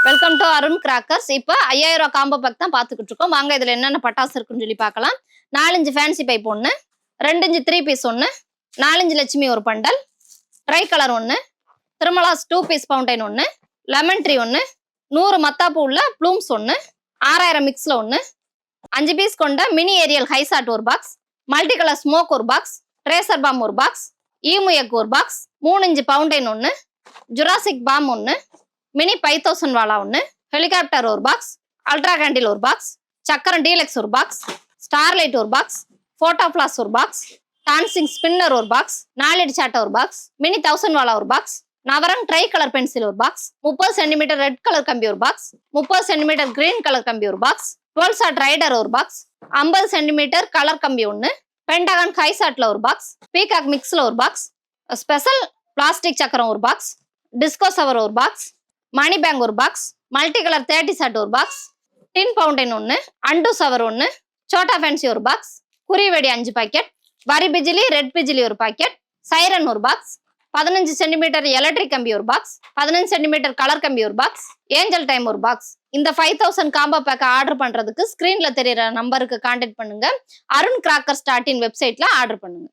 Welcome to Arun crackers. இப்போ 5000 ரூபா combo back தான் பார்த்துக்கிட்டு இருக்கோம். வாங்க இதில் என்னென்ன பட்டாசு இருக்குன்னு சொல்லி பார்க்கலாம். 4 இன்ச் ஃபேன்சி பைப் ஒன்று, 2 இன்ச் 3 பீஸ் ஒன்று, 4 இன்ச் லட்சுமி ஒரு பண்டல், ட்ரை கலர் ஒன்று, திருமலாஸ் 2 பீஸ் ஃபவுண்டைன் ஒன்று, லெமன் ட்ரீ ஒன்று, 100 மத்தாப்பு உள்ள ப்ளூம்ஸ் ஒன்று, 6000 மிக்ஸில் ஒன்று, 5 பீஸ் கொண்ட மினி ஏரியல் ஹைசாட் ஒரு பாக்ஸ், மல்டி கலர் ஸ்மோக் ஒரு பாக்ஸ், ட்ரேசர் பாம் ஒரு பாக்ஸ், ஈமுயக் ஒரு பாக்ஸ், 3 இன்ச் ஃபவுண்டைன் ஒன்று, ஜுராசிக் பாம் ஒன்று, மினி 5000 வாலா ஒன்று, ஹெலிகாப்டர் ஒரு பாக்ஸ், அல்ட்ரா கேண்டில் ஒரு பாக்ஸ், சக்கரம் டீலக்ஸ் ஒரு பாக்ஸ், ஸ்டார்லைட் ஒரு பாக்ஸ், போட்டோ ஃபிளாஸ் ஒரு பாக்ஸ், டான்சிங் ஸ்பின்னர் ஒரு பாக்ஸ், 4 இடி சாட்டை ஒரு பாக்ஸ், மினி 1000 வாலா ஒரு box, Navrang try colour pencil ஒரு பாக்ஸ், 30 சென்டிமீட்டர் ரெட் கலர் கம்பி ஒரு பாக்ஸ், 30 சென்டிமீட்டர் கிரீன் கலர் கம்பி ஒரு பாக்ஸ், 12 ஷாட் ரைடர் ஒரு பாக்ஸ், 50 சென்டிமீட்டர் கலர் கம்பி ஒன்று, பென்டகான் ஹைசாட்ல ஒரு பாக்ஸ், பீகாக் மிக்ஸ்ல ஒரு பாக்ஸ், ஸ்பெஷல் பிளாஸ்டிக் சக்கரம் ஒரு பாக்ஸ், டிஸ்கோ சவர் ஒரு பாக்ஸ், மணி பேங்க் ஒரு பாக்ஸ், மல்டி கலர் 30 ஷாட் ஒரு பாக்ஸ், டின் ஃபவுண்டைன் ஒன்று, அண்டு சவர் ஒன்று, சோட்டா ஃபேன்சி ஒரு பாக்ஸ், குறிவெடி 5 பாக்கெட், வரி பிஜிலி ரெட் பிஜிலி ஒரு பாக்கெட், சைரன் ஒரு பாக்ஸ், 15 சென்டிமீட்டர் எலக்ட்ரிக் கம்பி ஒரு பாக்ஸ், 15 சென்டிமீட்டர் கலர் கம்பி ஒரு பாக்ஸ், ஏஞ்சல் டைம் ஒரு பாக்ஸ். இந்த 5000 காம்போ பேக் ஆர்டர் பண்றதுக்கு ஸ்கிரீன்ல தெரியுற நம்பருக்கு கான்டாக்ட் பண்ணுங்க. அருண் கிராக்கர்ஸ்.in வெப்சைட்ல ஆர்டர் பண்ணுங்க.